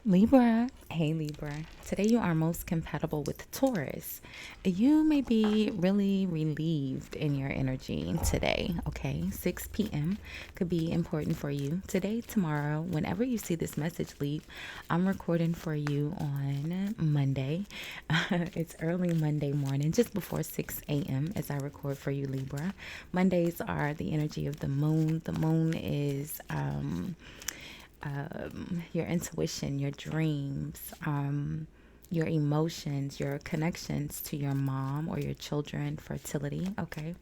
Libra, hey Libra. Today you are most compatible with Taurus. You may be really relieved in your energy today, okay? 6 p.m. could be important for you. Today, tomorrow, whenever you see this message leave, I'm recording for you on Monday. It's early Monday morning, just before 6 a.m. as I record for you, Libra. Mondays are the energy of the moon. The moon is your intuition, your dreams, your emotions, your connections to your mom or your children, fertility, okay?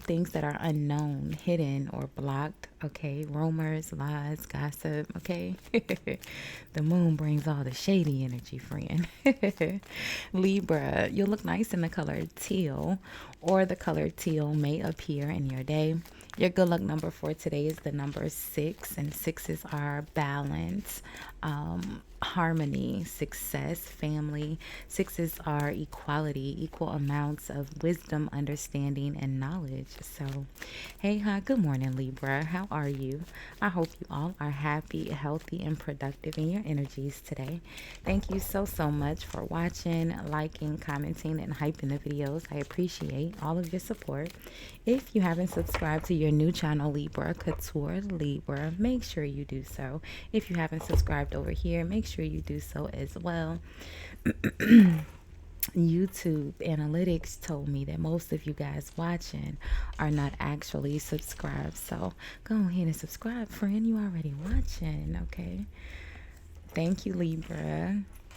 Things that are unknown, hidden, or blocked, okay? Rumors, lies, gossip, okay? The moon brings all the shady energy, friend. Libra, you'll look nice in the color teal, or the color teal may appear in your day. Your good luck number for today is the number 6, and sixes are balance, harmony, success, family. Sixes are equality, equal amounts of wisdom, understanding, and knowledge. So, hey, hi, good morning, Libra. How are you? I hope you all are happy, healthy, and productive in your energies today. Thank you so much for watching, liking, commenting, and hyping the videos. I appreciate all of your support. If you haven't subscribed to your new channel, Libra Couture Libra, make sure you do so. If you haven't subscribed over here, make sure you do so as well. YouTube analytics told me that most of you guys watching are not actually subscribed. So go ahead and subscribe, friend. You already watching, okay? Thank you, Libra.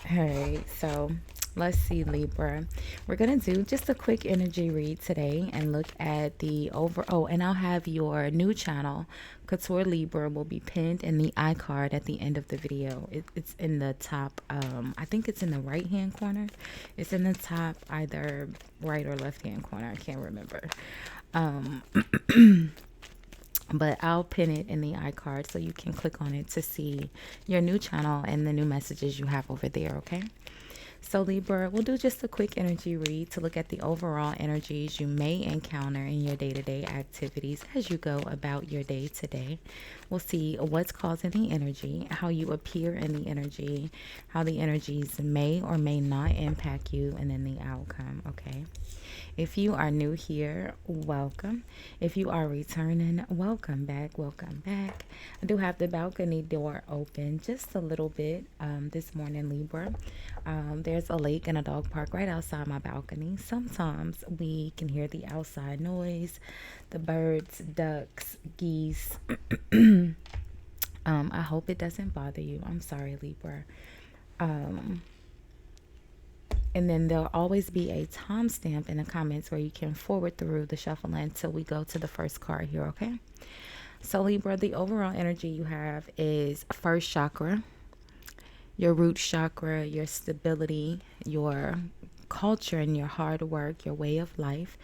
All right, so let's see, Libra. We're gonna do just a quick energy read today and look at the over. Oh, and I'll have your new channel, Couture Libra, will be pinned in the iCard at the end of the video. It's in the top. I think it's in the right hand corner. It's in the top, either right or left hand corner. I can't remember. Um, but I'll pin it in the iCard so you can click on it to see your new channel and the new messages you have over there, okay? So Libra, we'll do just a quick energy read to look at the overall energies you may encounter in your day-to-day activities as you go about your day today. We'll see what's causing the energy, how you appear in the energy, how the energies may or may not impact you, and then the outcome, okay? If you are new here, welcome. If you are returning, welcome back. Welcome back. I do have the balcony door open just a little bit this morning, Libra. There's a lake and a dog park right outside my balcony. Sometimes we can hear the outside noise, the birds, ducks, geese. I hope it doesn't bother you. I'm sorry, Libra. And then there'll always be a timestamp in the comments where you can forward through the shuffle until we go to the first card here, okay? So Libra, the overall energy you have is first chakra, your root chakra, your stability, your culture and your hard work, your way of life.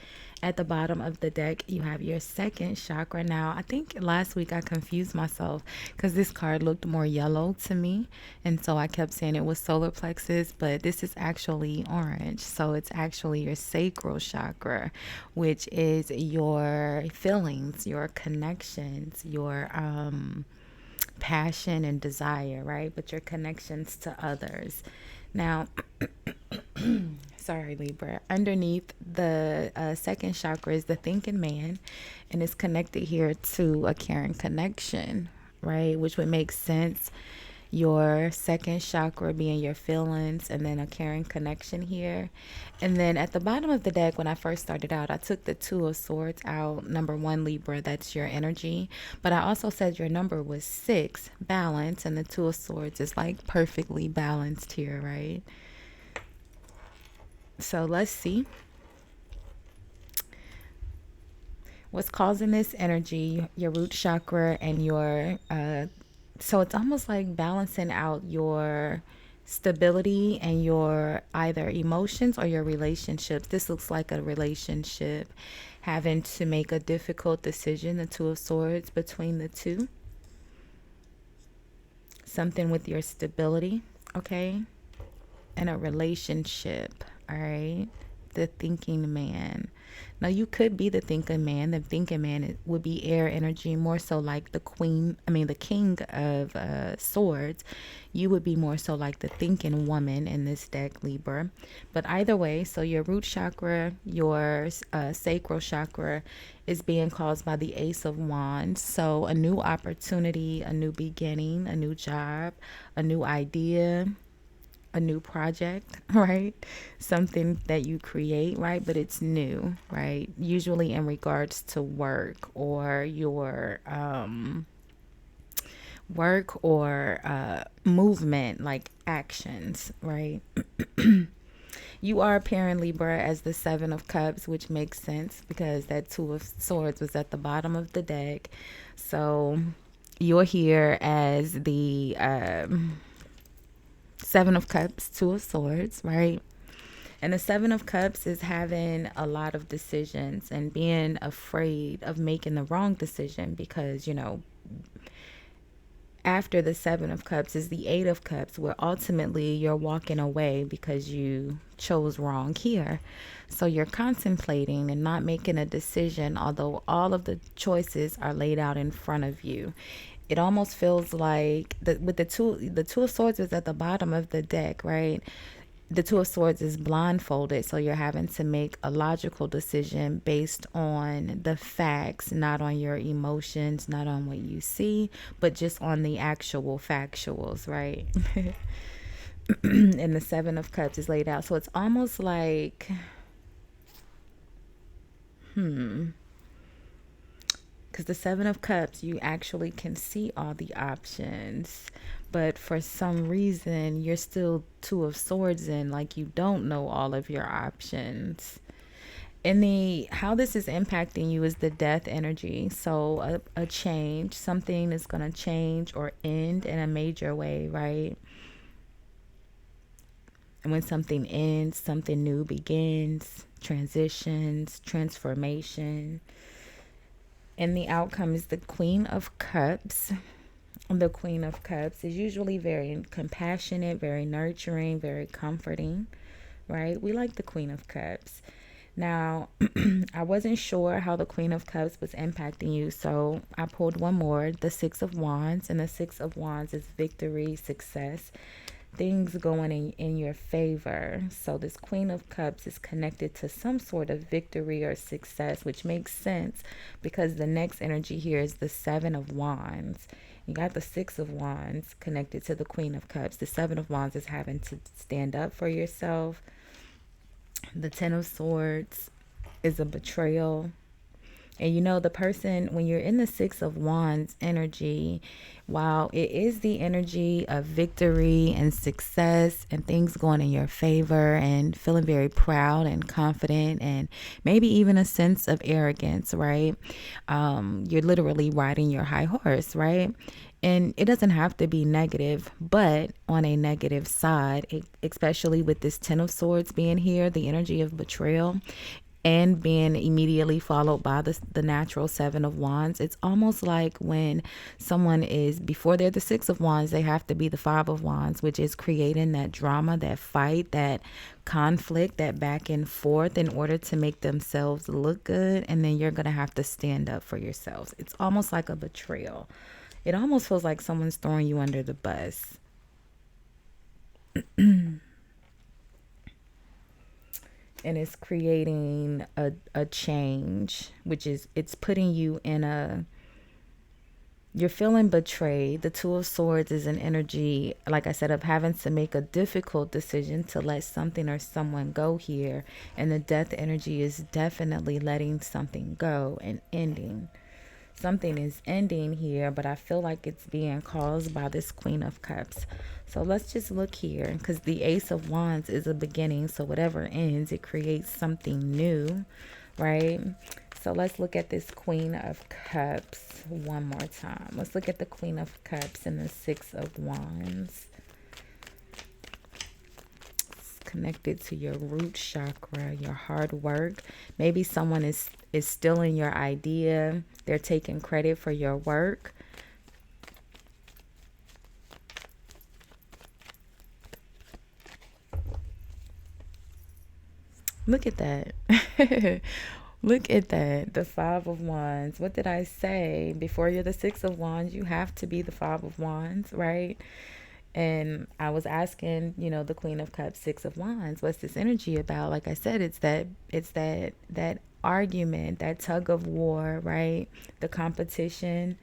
At the bottom of the deck, you have your second chakra. Now, I think last week I confused myself because this card looked more yellow to me. And so I kept saying it was solar plexus, but this is actually orange. So it's actually your sacral chakra, which is your feelings, your connections, your passion and desire, right? But your connections to others. Now, sorry, Libra. Underneath the second chakra is the thinking man, and it's connected here to a caring connection, right? Which would make sense. Your second chakra being your feelings, and then a caring connection here. And then at the bottom of the deck, when I first started out, I took the Two of Swords out. Number 1, Libra, that's your energy. But I also said your number was 6, balance, and the Two of Swords is like perfectly balanced here, right? So let's see what's causing this energy, your root chakra and your so it's almost like balancing out your stability and your either emotions or your relationships. This looks like a relationship having to make a difficult decision, the Two of Swords between the two. Something with your stability, okay? And a relationship, all right? the thinking man. Now, you could be the thinking man. The thinking man would be air energy, more so like the king of swords. You would be more so like the thinking woman in this deck, Libra. But either way, so your root chakra, your sacral chakra is being caused by the Ace of Wands. So a new opportunity, a new beginning, a new job, a new idea, a new project, right? Something that you create, right? But it's new, right? Usually in regards to work or movement, like actions, right? You are appearing Libra as the Seven of Cups, which makes sense because that Two of Swords was at the bottom of the deck. So you're here as the Seven of Cups, Two of Swords, right? And the Seven of Cups is having a lot of decisions and being afraid of making the wrong decision because, after the Seven of Cups is the Eight of Cups, where ultimately you're walking away because you chose wrong here. So you're contemplating and not making a decision, although all of the choices are laid out in front of you. It almost feels like with the Two of Swords is at the bottom of the deck, right? The Two of Swords is blindfolded, so you're having to make a logical decision based on the facts, not on your emotions, not on what you see, but just on the actual factuals, right? And the Seven of Cups is laid out. So it's almost like, because the Seven of Cups, you actually can see all the options. But for some reason, you're still Two of Swords in, like you don't know all of your options. And how this is impacting you is the death energy. So a change, something is going to change or end in a major way, right? And when something ends, something new begins, transitions, transformation. And the outcome is the Queen of Cups. The Queen of Cups is usually very compassionate, very nurturing, very comforting, right? We like the Queen of Cups. Now, I wasn't sure how the Queen of Cups was impacting you, so I pulled one more, the Six of Wands. And the Six of Wands is victory, success, things going in your favor. So this Queen of Cups is connected to some sort of victory or success, which makes sense because the next energy here is the Seven of Wands. You got the Six of Wands connected to the Queen of Cups. The Seven of Wands is having to stand up for yourself. The Ten of Swords is a betrayal. And the person, when you're in the Six of Wands energy, while it is the energy of victory and success and things going in your favor and feeling very proud and confident and maybe even a sense of arrogance, right? You're literally riding your high horse, right? And it doesn't have to be negative, but on a negative side, especially with this Ten of Swords being here, the energy of betrayal, and being immediately followed by the natural Seven of Wands. It's almost like when someone is, before they're the Six of Wands, they have to be the Five of Wands, which is creating that drama, that fight, that conflict, that back and forth in order to make themselves look good. And then you're going to have to stand up for yourselves. It's almost like a betrayal. It almost feels like someone's throwing you under the bus. And it's creating a change, which is, it's putting you in you're feeling betrayed. The Two of Swords is an energy, like I said, of having to make a difficult decision to let something or someone go here. And the Death energy is definitely letting something go and ending. Something is ending here, but I feel like it's being caused by this Queen of Cups. So let's just look here, because the Ace of Wands is a beginning. So whatever ends, it creates something new, right? So let's look at this Queen of Cups one more time. Let's look at the Queen of Cups and the Six of Wands. Connected to your root chakra, your hard work. Maybe someone is stealing your idea. They're taking credit for your work. Look at that. Look at that. The Five of Wands. What did I say? Before you're the Six of Wands, you have to be the Five of Wands, right? And I was asking, the Queen of Cups, Six of Wands, what's this energy about? Like I said, it's that argument, that tug of war, right? The competition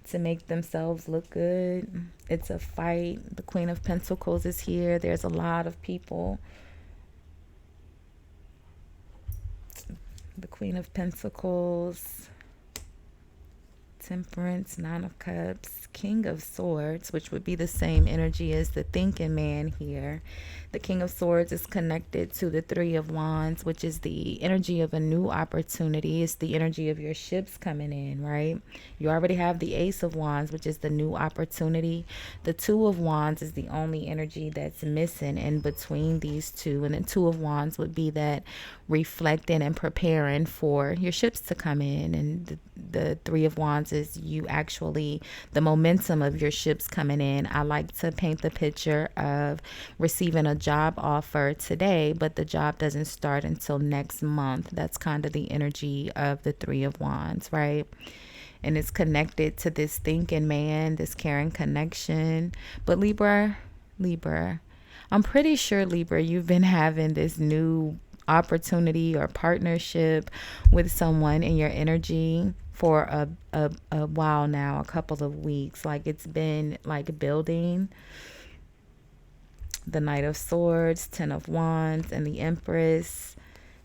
to make themselves look good. It's a fight. The Queen of Pentacles is here. There's a lot of people. The Queen of Pentacles, Temperance, Nine of Cups, King of Swords, which would be the same energy as the thinking man here. The King of Swords is connected to the Three of Wands, which is the energy of a new opportunity. It's the energy of your ships coming in, right? You already have the Ace of Wands, which is the new opportunity. The Two of Wands is the only energy that's missing in between these two. And the Two of Wands would be that reflecting and preparing for your ships to come in. And the Three of Wands is you actually, the momentum of your ships coming in. I like to paint the picture of receiving a job offer today, but the job doesn't start until next month. That's kind of the energy of the Three of Wands, right? And it's connected to this thinking man, this caring connection. But Libra, I'm pretty sure, Libra, you've been having this new opportunity or partnership with someone in your energy for a while now, a couple of weeks. Like it's been like building. The Knight of Swords, Ten of Wands, and the Empress,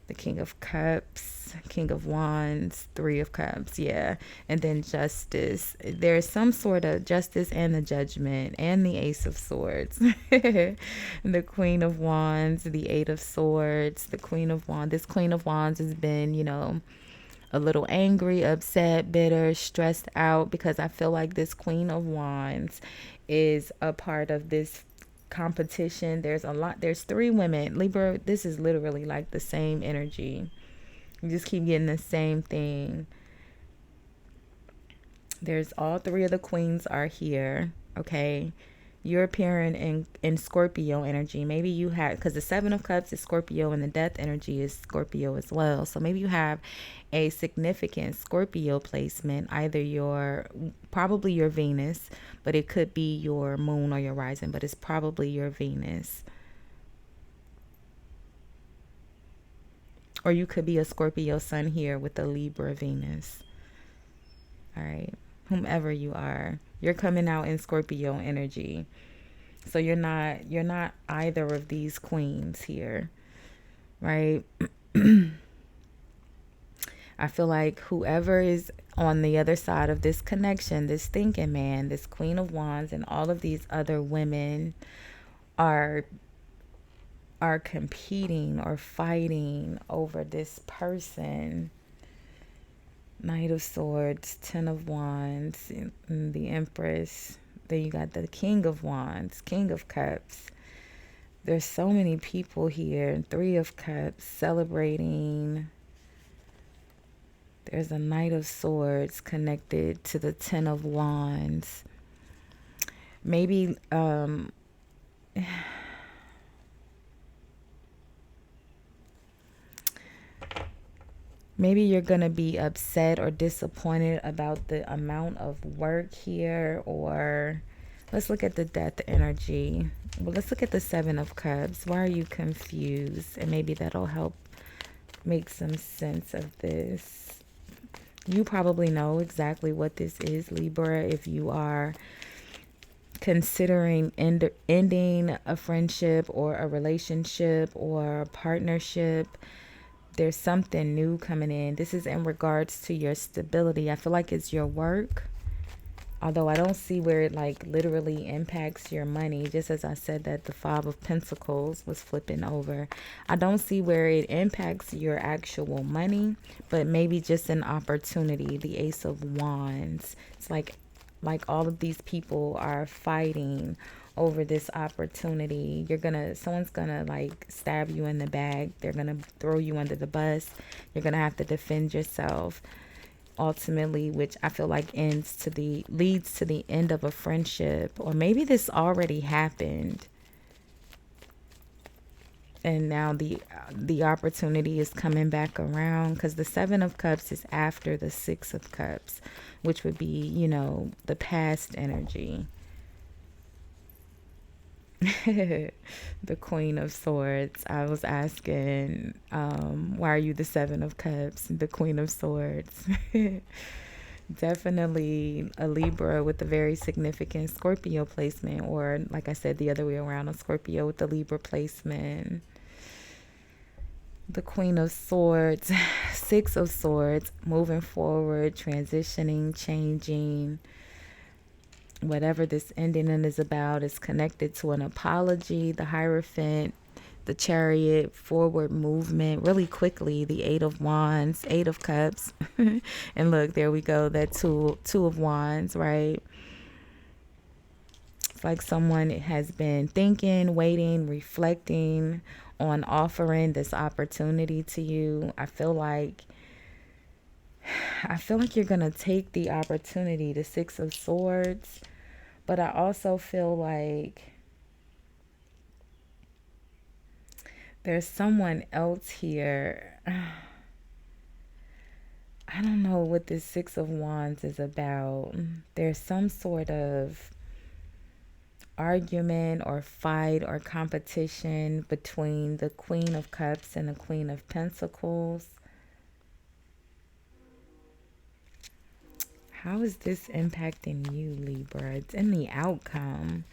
the King of Cups, King of Wands, Three of Cups, yeah. And then Justice. There's some sort of justice and the Judgment and the Ace of Swords. The Queen of Wands, the Eight of Swords, the Queen of Wands. This Queen of Wands has been, a little angry, upset, bitter, stressed out, because I feel like this Queen of Wands is a part of this competition. There's three women. Libra, this is literally like the same energy. You just keep getting the same thing. There's all three of the queens are here, okay? You're appearing in Scorpio energy. Maybe you have, because the Seven of Cups is Scorpio and the Death energy is Scorpio as well. So maybe you have a significant Scorpio placement, either probably your Venus, but it could be your moon or your rising, but it's probably your Venus. Or you could be a Scorpio sun here with a Libra Venus. All right. Whomever you are, you're coming out in Scorpio energy. So you're not either of these queens here, right? I feel like whoever is on the other side of this connection, this thinking man, this Queen of Wands, and all of these other women are competing or fighting over this person. Knight of Swords, Ten of Wands, and the Empress. Then you got the King of Wands, King of Cups. There's so many people here. Three of Cups, celebrating. There's a Knight of Swords connected to the Ten of Wands. Maybe, maybe you're going to be upset or disappointed about the amount of work here. Or let's look at the Death energy. Well, let's look at the Seven of Cups. Why are you confused? And maybe that'll help make some sense of this. You probably know exactly what this is, Libra, if you are considering ending a friendship or a relationship or a partnership. There's something new coming in. This is in regards to your stability. I feel like it's your work, although I don't see where it like literally impacts your money. Just as I said that the Five of Pentacles was flipping over, I don't see where it impacts your actual money, but maybe just an opportunity. The Ace of Wands. It's like all of these people are fighting over this opportunity. Someone's gonna like stab you in the back. They're gonna throw you under the bus. You're gonna have to defend yourself ultimately, which I feel like leads to the end of a friendship. Or maybe this already happened. And now the opportunity is coming back around, because the Seven of Cups is after the Six of Cups, which would be, the past energy. The Queen of Swords. I was asking, why are you the Seven of Cups? The Queen of Swords. Definitely a Libra with a very significant Scorpio placement, or like I said, the other way around, a Scorpio with the Libra placement. The Queen of Swords, Six of Swords, moving forward, transitioning, changing. Whatever this ending is about is connected to an apology. The Hierophant, the Chariot, forward movement really quickly. The Eight of Wands, Eight of Cups. And look, there we go. That two of Wands, right? It's like someone has been thinking, waiting, reflecting on offering this opportunity to you. I feel like you're going to take the opportunity, the Six of Swords. But I also feel like there's someone else here. I don't know what this Six of Wands is about. There's some sort of argument or fight or competition between the Queen of Cups and the Queen of Pentacles. How is this impacting you, Libra? It's in the outcome.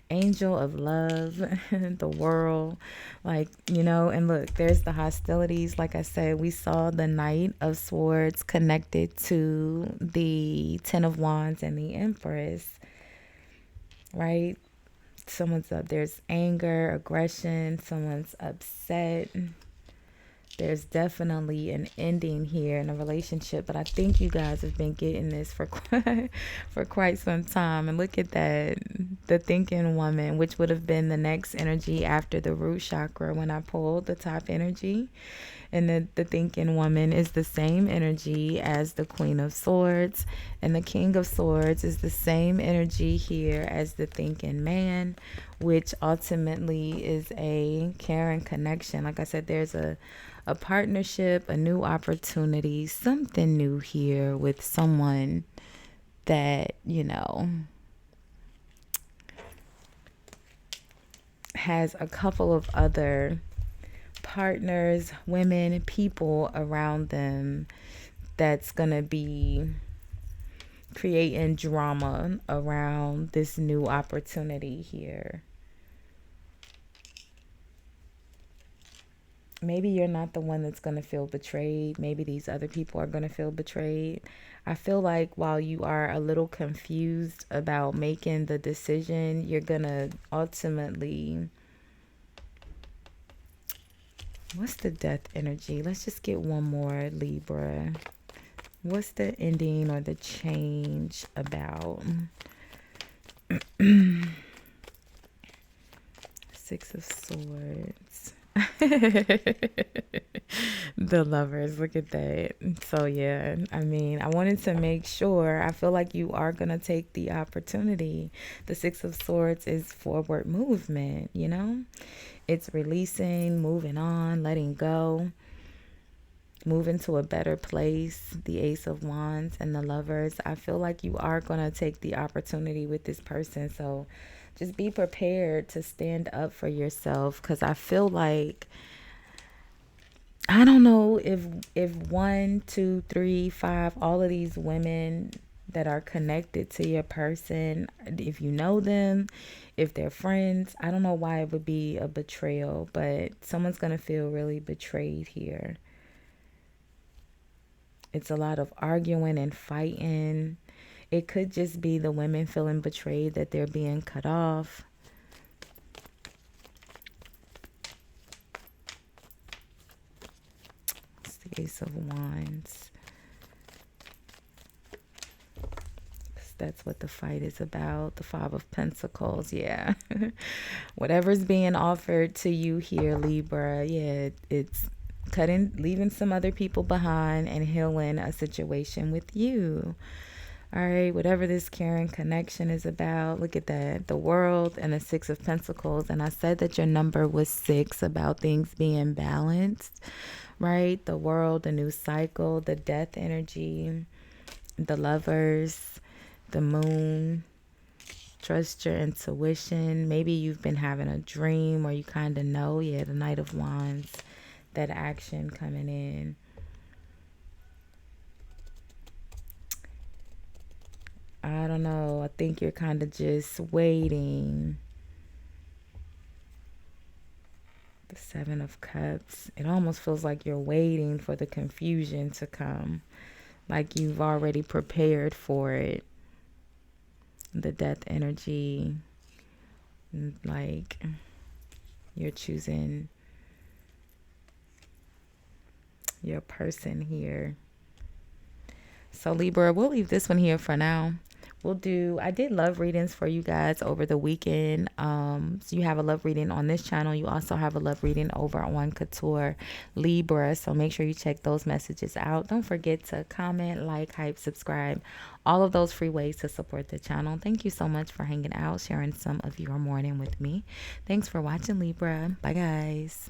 Angel of love, the world, and look, there's the hostilities. Like I said, we saw the Knight of Swords connected to the Ten of Wands and the Empress, right? Someone's up, there's anger, aggression, someone's upset. There's definitely an ending here in a relationship, but I think you guys have been getting this for quite some time. And look at that, the thinking woman, which would have been the next energy after the root chakra when I pulled the top energy. And the thinking woman is the same energy as the Queen of Swords. And the King of Swords is the same energy here as the thinking man, which ultimately is a caring connection. Like I said, there's a partnership, a new opportunity, something new here with someone that, has a couple of other partners, women, people around them that's going to be creating drama around this new opportunity here. Maybe you're not the one that's going to feel betrayed. Maybe these other people are going to feel betrayed. I feel like while you are a little confused about making the decision, you're going to ultimately... What's the death energy? Let's just get one more, Libra. What's the ending or the change about? Six of Swords. The Lovers, look at that. So yeah, I wanted to make sure. I feel like you are going to take the opportunity. The Six of Swords is forward movement, It's releasing, moving on, letting go, moving to a better place. The Ace of Wands and the Lovers. I feel like you are going to take the opportunity with this person. So just be prepared to stand up for yourself, because I feel like, I don't know if 1, 2, 3, 5, all of these women that are connected to your person, if you know them, if they're friends, I don't know why it would be a betrayal, but someone's going to feel really betrayed here. It's a lot of arguing and fighting. It could just be the women feeling betrayed that they're being cut off. It's the Ace of Wands. That's what the fight is about. The Five of Pentacles, yeah. Whatever's being offered to you here, Libra, yeah, it's leaving some other people behind and healing a situation with you. All right, whatever this caring connection is about, look at that. The world and the Six of Pentacles. And I said that your number was 6, about things being balanced, right? The world, the new cycle, the death energy, the lovers, the moon. Trust your intuition. Maybe you've been having a dream or you kind of know. Yeah, the Knight of Wands, that action coming in. I don't know. I think you're kind of just waiting. The Seven of Cups. It almost feels like you're waiting for the confusion to come. Like you've already prepared for it. The death energy. Like you're choosing your person here. So Libra, we'll leave this one here for now. I did love readings for you guys over the weekend. So you have a love reading on this channel. You also have a love reading over on Couture Libra. So make sure you check those messages out. Don't forget to comment, like, hype, subscribe. All of those free ways to support the channel. Thank you so much for hanging out, sharing some of your morning with me. Thanks for watching, Libra. Bye, guys.